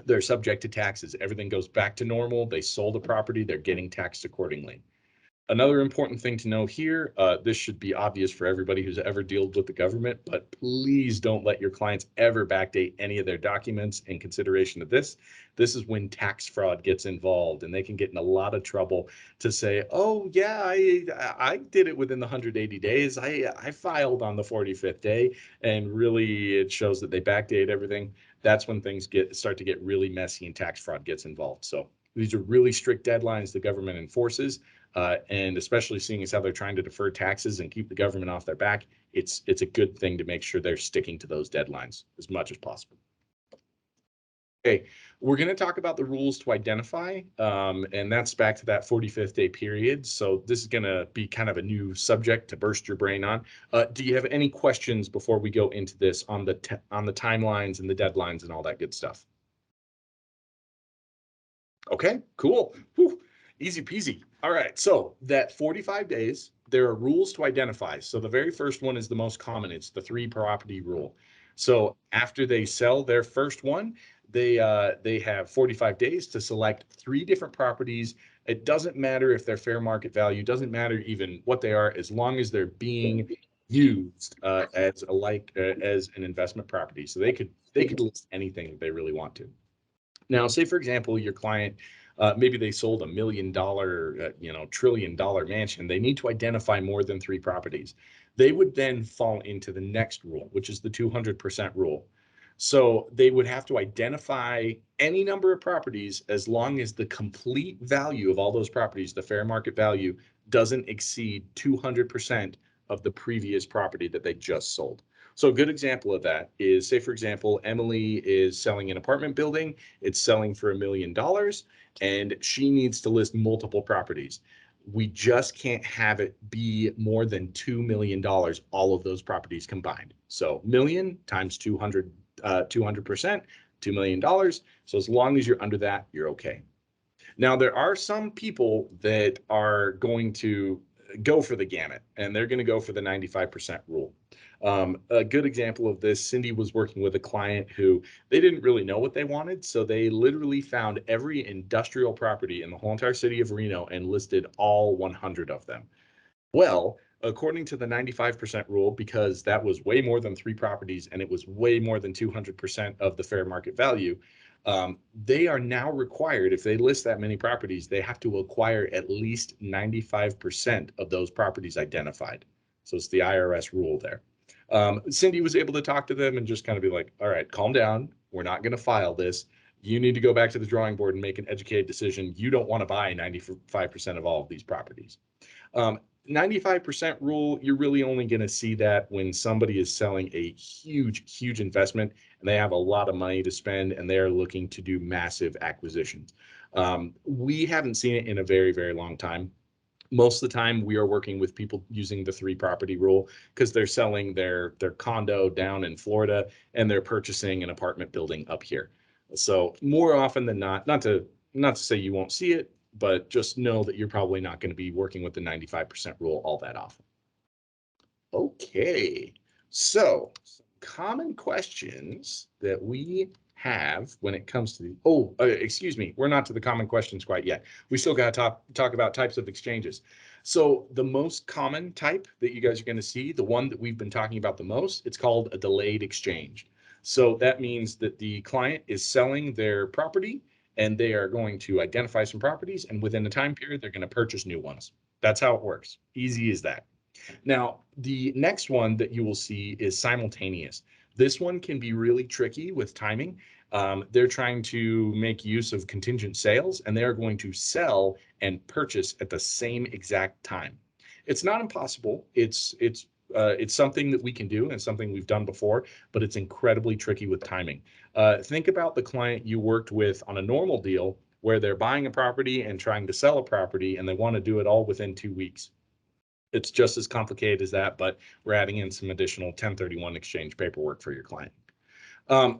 they're subject to taxes. Everything goes back to normal. They sold the property, they're getting taxed accordingly. Another important thing to know here, this should be obvious for everybody who's ever dealt with the government, but please don't let your clients ever backdate any of their documents in consideration of this. This is when tax fraud gets involved, and they can get in a lot of trouble to say, oh yeah, I did it within the 180 days. I filed on the 45th day, and really it shows that they backdate everything. That's when things start to get really messy and tax fraud gets involved. So these are really strict deadlines the government enforces. And especially seeing as how they're trying to defer taxes and keep the government off their back, it's a good thing to make sure they're sticking to those deadlines as much as possible. Okay, we're going to talk about the rules to identify, and that's back to that 45th day period. So this is going to be kind of a new subject to burst your brain on. Do you have any questions before we go into this on the timelines and the deadlines and all that good stuff? Okay, cool. Whew. Easy peasy. All right, so that 45 days, there are rules to identify. So the very first one is the most common. It's the 3 property rule. So after they sell their first one, they have 45 days to select 3 different properties. It doesn't matter if they're fair market value, doesn't matter even what they are, as long as they're being used as an investment property. So they could list anything that they really want to. Now, say for example, your client, maybe they sold $1 million, trillion-dollar mansion. They need to identify more than 3 properties. They would then fall into the next rule, which is the 200% rule. So they would have to identify any number of properties as long as the complete value of all those properties, the fair market value, doesn't exceed 200% of the previous property that they just sold. So a good example of that is, say, for example, Emily is selling an apartment building. It's selling for $1 million, and she needs to list multiple properties. We just can't have it be more than $2 million, all of those properties combined. So million times 200%, $2 million. So as long as you're under that, you're okay. Now, there are some people that are going to go for the gamut, and they're going to go for the 95% rule. A good example of this, Cindy was working with a client who they didn't really know what they wanted. So they literally found every industrial property in the whole entire city of Reno and listed all 100 of them. Well, according to the 95% rule, because that was way more than 3 properties and it was way more than 200% of the fair market value, they are now required, if they list that many properties, they have to acquire at least 95% of those properties identified. So it's the IRS rule there. Cindy was able to talk to them and just kind of be like, all right, calm down. We're not going to file this. You need to go back to the drawing board and make an educated decision. You don't want to buy 95% of all of these properties. 95% rule, you're really only going to see that when somebody is selling a huge investment and they have a lot of money to spend and they're looking to do massive acquisitions. We haven't seen it in a very long time. Most of the time we are working with people using the 3 property rule because they're selling their condo down in Florida and they're purchasing an apartment building up here. So more often than not to say you won't see it, but just know that you're probably not going to be working with the 95% rule all that often. Okay, so common questions that we have when it comes to excuse me, we're not to the common questions quite yet. We still got to talk about types of exchanges. So the most common type that you guys are going to see, the one that we've been talking about the most, it's called a delayed exchange. So that means that the client is selling their property and they are going to identify some properties, and within a time period, they're going to purchase new ones. That's how it works. Easy as that. Now, the next one that you will see is simultaneous. This one can be really tricky with timing. They're trying to make use of contingent sales, and they are going to sell and purchase at the same exact time. It's not impossible. It's something that we can do and something we've done before, but it's incredibly tricky with timing. Think about the client you worked with on a normal deal where they're buying a property and trying to sell a property, and they want to do it all within 2 weeks. It's just as complicated as that, but we're adding in some additional 1031 exchange paperwork for your client.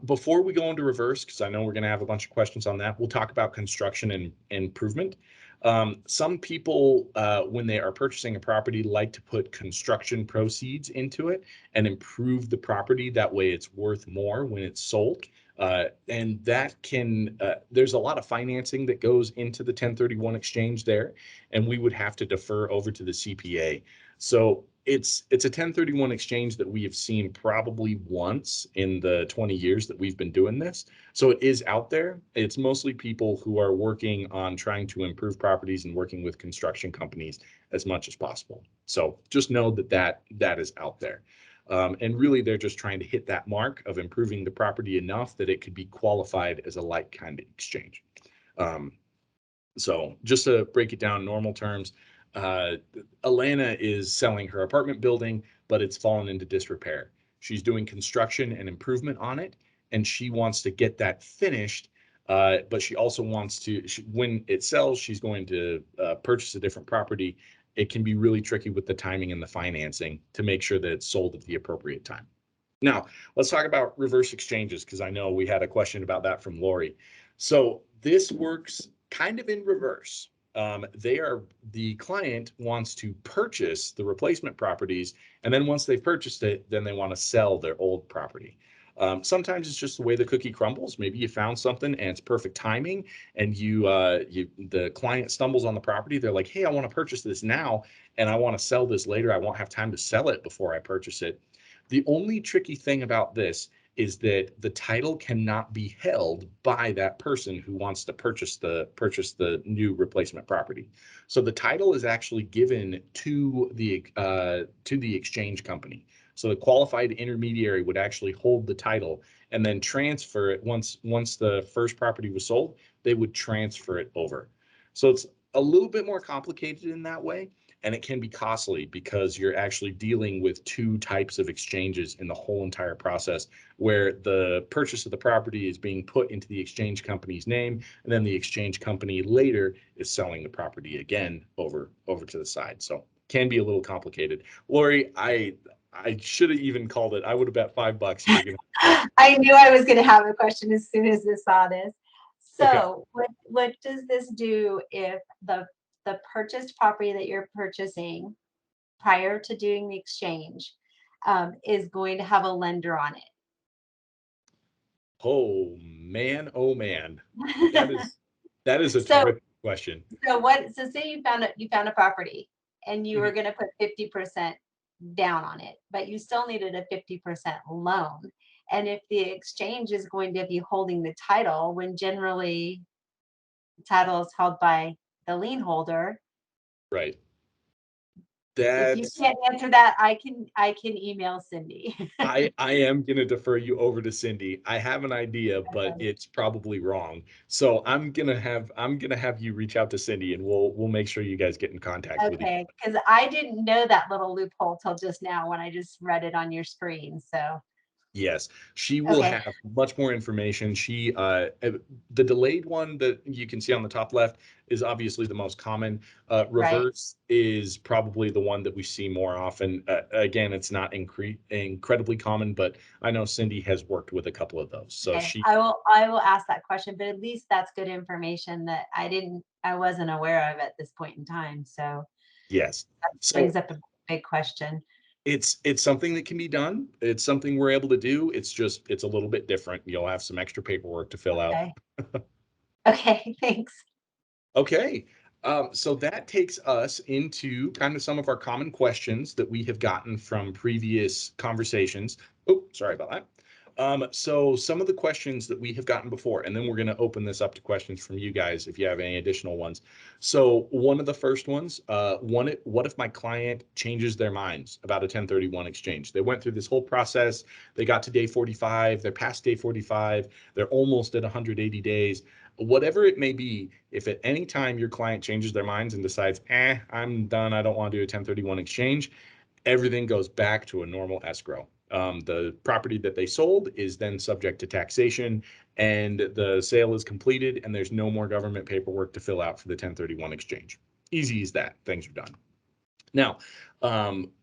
Before we go into reverse, because I know we're going to have a bunch of questions on that, we'll talk about construction and improvement. Some people, when they are purchasing a property, like to put construction proceeds into it and improve the property. That way it's worth more when it's sold. And that can, there's a lot of financing that goes into the 1031 exchange there, and we would have to defer over to the CPA. So it's a 1031 exchange that we have seen probably once in the 20 years that we've been doing this. So it is out there. It's mostly people who are working on trying to improve properties and working with construction companies as much as possible. So just know that is out there. And really, they're just trying to hit that mark of improving the property enough that it could be qualified as a like kind of exchange. So just to break it down in normal terms, Alana is selling her apartment building, but it's fallen into disrepair. She's doing construction and improvement on it, and she wants to get that finished But she also wants to, when it sells, she's going to purchase a different property. It can be really tricky with the timing and the financing to make sure that it's sold at the appropriate time. Now, let's talk about reverse exchanges, because I know we had a question about that from Lori. So this works kind of in reverse. The client wants to purchase the replacement properties, and then once they've purchased it, then they want to sell their old property. Sometimes it's just the way the cookie crumbles. Maybe you found something and it's perfect timing, and the client stumbles on the property. They're like, hey, I want to purchase this now, and I want to sell this later. I won't have time to sell it before I purchase it. The only tricky thing about this is that the title cannot be held by that person who wants to purchase the new replacement property. So the title is actually given to the exchange company. So the qualified intermediary would actually hold the title and then transfer it once the first property was sold, they would transfer it over. So it's a little bit more complicated in that way. And it can be costly because you're actually dealing with two types of exchanges in the whole entire process, where the purchase of the property is being put into the exchange company's name, and then the exchange company later is selling the property again over to the side. So can be a little complicated. Lori, I should have even called it. I would have bet $5 you were gonna. I knew I was going to have a question as soon as I saw this. So what does this do if the purchased property that you're purchasing prior to doing the exchange is going to have a lender on it? Oh man, that is a So- terrific question. So say you found a property and you were going to put 50% down on it, but you still needed a 50% loan. And if the exchange is going to be holding the title, when generally the title is held by the lien holder. Right. If you can't answer that, I can email Cindy. I am going to defer you over to Cindy. I have an idea, but Okay. it's probably wrong. So I'm going to have you reach out to Cindy, and we'll make sure you guys get in contact with you. Okay, because I didn't know that little loophole till just now when I just read it on your screen. So Yes, she will Okay. have much more information. The delayed one that you can see on the top left is obviously the most common. Reverse is probably the one that we see more often. Again, it's not incredibly common, but I know Cindy has worked with a couple of those. So okay, I will ask that question, but at least that's good information that I wasn't aware of at this point in time. So yes. that So brings up a big question. it's something that can be done. It's something we're able to do. It's a little bit different. You'll have some extra paperwork to fill out. Okay. Okay, thanks. Okay. So that takes us into kind of some of our common questions that we have gotten from previous conversations. Oh, sorry about that. So some of the questions that we have gotten before, and then we're going to open this up to questions from you guys if you have any additional ones. So one of the first ones, what if my client changes their minds about a 1031 exchange? They went through this whole process. They got to day 45. They're past day 45. They're almost at 180 days. Whatever it may be, if at any time your client changes their minds and decides, I'm done, I don't want to do a 1031 exchange, everything goes back to a normal escrow. The property that they sold is then subject to taxation, and the sale is completed, and there's no more government paperwork to fill out for the 1031 exchange. Easy as that. Things are done. Now,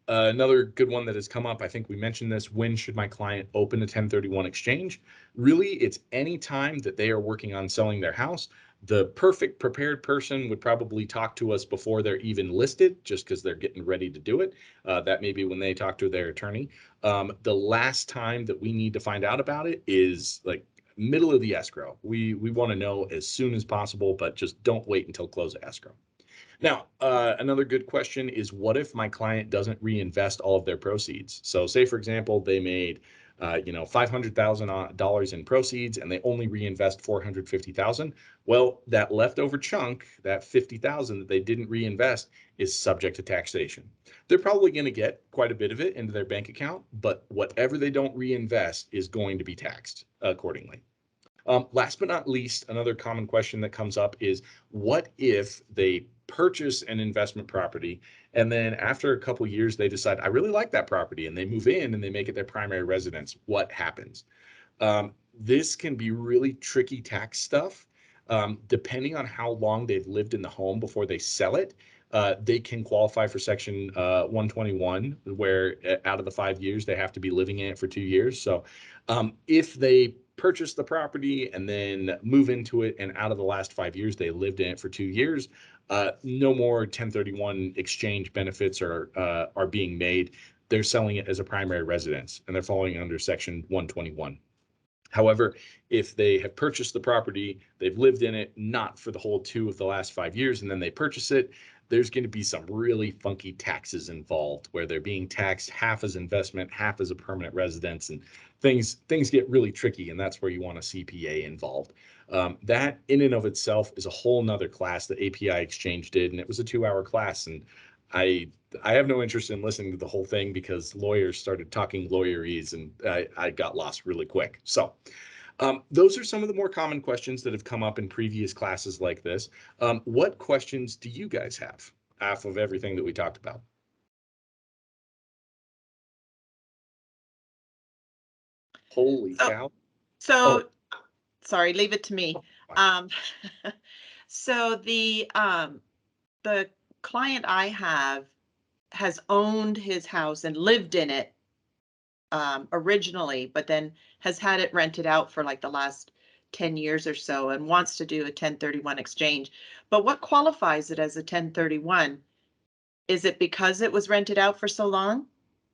another good one that has come up, I think we mentioned this, when should my client open a 1031 exchange? Really, it's any time that they are working on selling their house. The perfect prepared person would probably talk to us before they're even listed, just because they're getting ready to do it. That may be when they talk to their attorney. The last time that we need to find out about it is like middle of the escrow. We want to know as soon as possible, but just don't wait until close of escrow. Now, another good question is, what if my client doesn't reinvest all of their proceeds? So say, for example, they made $500,000 in proceeds and they only reinvest $450,000. Well, that leftover chunk, that $50,000 that they didn't reinvest, is subject to taxation. They're probably going to get quite a bit of it into their bank account, but whatever they don't reinvest is going to be taxed accordingly. Last but not least, another common question that comes up is, what if they purchase an investment property and then after a couple of years they decide, I really like that property, and they move in and they make it their primary residence? What happens? This can be really tricky tax stuff. Depending on how long they've lived in the home before they sell it, they can qualify for Section 121, where out of the 5 years, they have to be living in it for 2 years. So if they purchase the property and then move into it, and out of the last 5 years, they lived in it for 2 years, no more 1031 exchange benefits are being made. They're selling it as a primary residence, and they're falling under Section 121. However, if they have purchased the property, they've lived in it not for the whole 2 of the last 5 years, and then they purchase it, there's going to be some really funky taxes involved where they're being taxed half as investment, half as a permanent residence, and things get really tricky, and that's where you want a CPA involved. That in and of itself is a whole nother class that API Exchange did, and it was a 2-hour class, and I have no interest in listening to the whole thing because lawyers started talking lawyerese, and I got lost really quick. So those are some of the more common questions that have come up in previous classes like this. What questions do you guys have off of everything that we talked about? Holy cow. So, sorry, leave it to me. So the client I have has owned his house and lived in it originally, but then has had it rented out for like the last 10 years or so and wants to do a 1031 exchange. But what qualifies it as a 1031? Is it because it was rented out for so long?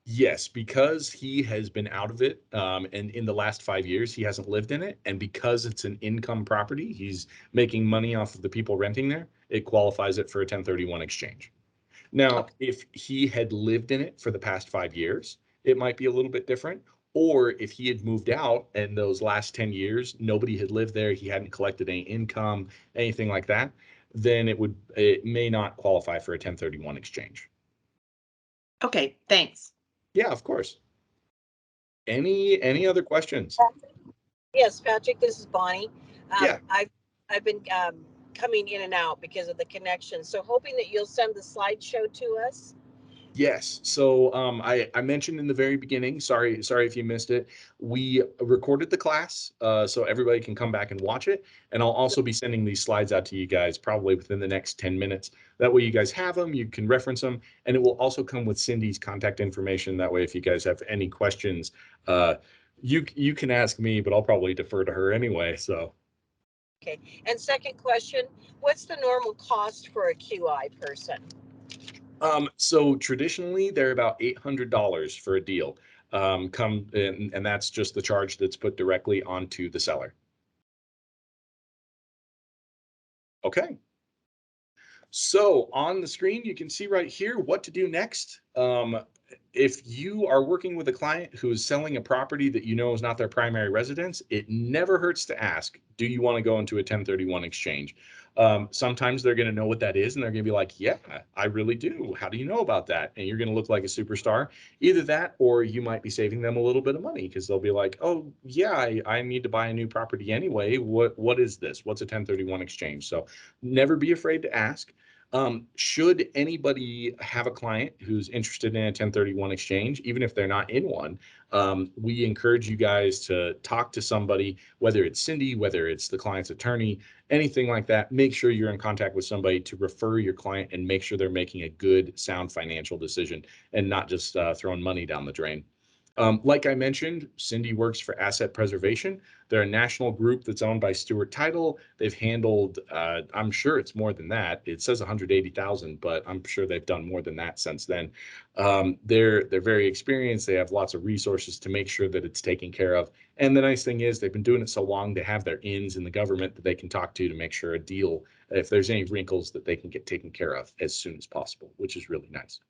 Yes, because he has been out of it, and in the last 5 years, he hasn't lived in it. And because it's an income property, he's making money off of the people renting there. It qualifies it for a 1031 exchange. Now, if he had lived in it for the past 5 years, it might be a little bit different. Or if he had moved out and those last 10 years, nobody had lived there, he hadn't collected any income, anything like that, then it may not qualify for a 1031 exchange. Okay, thanks. Yeah, of course. Any other questions? Yes, Patrick, this is Bonnie. Yeah. I've been coming in and out because of the connection. So hoping that you'll send the slideshow to us. Yes. So I mentioned in the very beginning, sorry if you missed it, we recorded the class so everybody can come back and watch it. And I'll also be sending these slides out to you guys probably within the next 10 minutes. That way you guys have them, you can reference them, and it will also come with Cindy's contact information. That way if you guys have any questions, you can ask me, but I'll probably defer to her anyway. So. Okay. And second question, what's the normal cost for a QI person? So traditionally they're about $800 for a deal. And that's just the charge that's put directly onto the seller. Okay. So on the screen, you can see right here what to do next. If you are working with a client who is selling a property that you know is not their primary residence, it never hurts to ask, do you want to go into a 1031 exchange? Sometimes they're going to know what that is and they're going to be like, yeah, I really do. How do you know about that? And you're going to look like a superstar. Either that, or you might be saving them a little bit of money because they'll be like, oh yeah, I need to buy a new property anyway. What is this? What's a 1031 exchange? So never be afraid to ask. Should anybody have a client who's interested in a 1031 exchange, even if they're not in one, we encourage you guys to talk to somebody, whether it's Cindy, whether it's the client's attorney, anything like that. Make sure you're in contact with somebody to refer your client and make sure they're making a good, sound financial decision and not just throwing money down the drain. Like I mentioned, Cindy works for Asset Preservation. They're a national group that's owned by Stewart Title. They've handled, I'm sure it's more than that. It says 180,000, but I'm sure they've done more than that since then. They're very experienced. They have lots of resources to make sure that it's taken care of. And the nice thing is they've been doing it so long, they have their ins in the government that they can talk to make sure a deal, if there's any wrinkles, that they can get taken care of as soon as possible, which is really nice.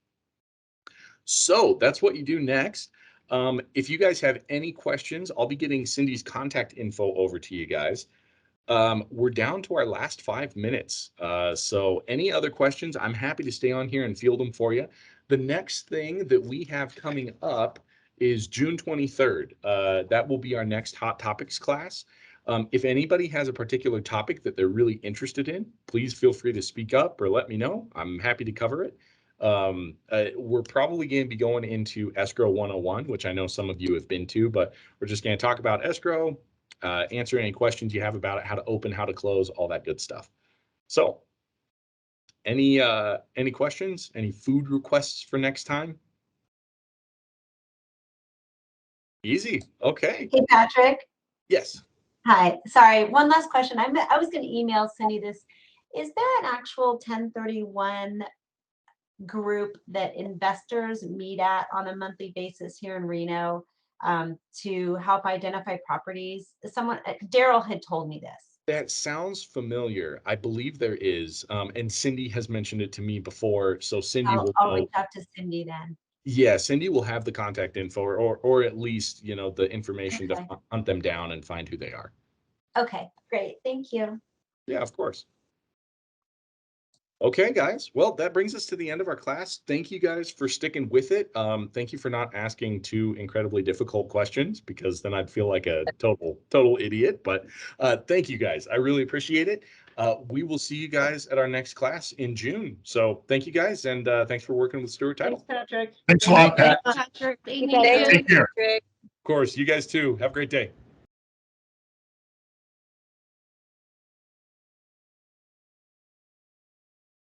So that's what you do next. If you guys have any questions, I'll be getting Cindy's contact info over to you guys. We're down to our last 5 minutes. So any other questions, I'm happy to stay on here and field them for you. The next thing that we have coming up is June 23rd. That will be our next Hot Topics class. If anybody has a particular topic that they're really interested in, please feel free to speak up or let me know. I'm happy to cover it. We're probably going to be going into escrow 101, which I know some of you have been to, but we're just going to talk about escrow, answer any questions you have about it, how to open, how to close, all that good stuff. So any questions, any food requests for next time? Easy. Okay. Hey, Patrick. Yes. Hi. Sorry. One last question. I was going to email Cindy this. Is there an actual 1031 group that investors meet at on a monthly basis here in Reno to help identify properties? Daryl had told me this. That sounds familiar. I believe there is. And Cindy has mentioned it to me before. So Cindy will I'll know. reach out to Cindy then. Yeah, Cindy will have the contact info or at least, you know, the information Okay. to hunt them down and find who they are. Okay, great. Thank you. Yeah, of course. Okay, guys. Well, that brings us to the end of our class. Thank you guys for sticking with it. Thank you for not asking two incredibly difficult questions, because then I'd feel like a total idiot. But thank you guys. I really appreciate it. We will see you guys at our next class in June. So thank you guys, and thanks for working with Stewart Title. Thanks, Patrick. Thanks a lot, Pat. Patrick. Thank Thank you. you, Take care. Patrick. Of course, you guys too. Have a great day.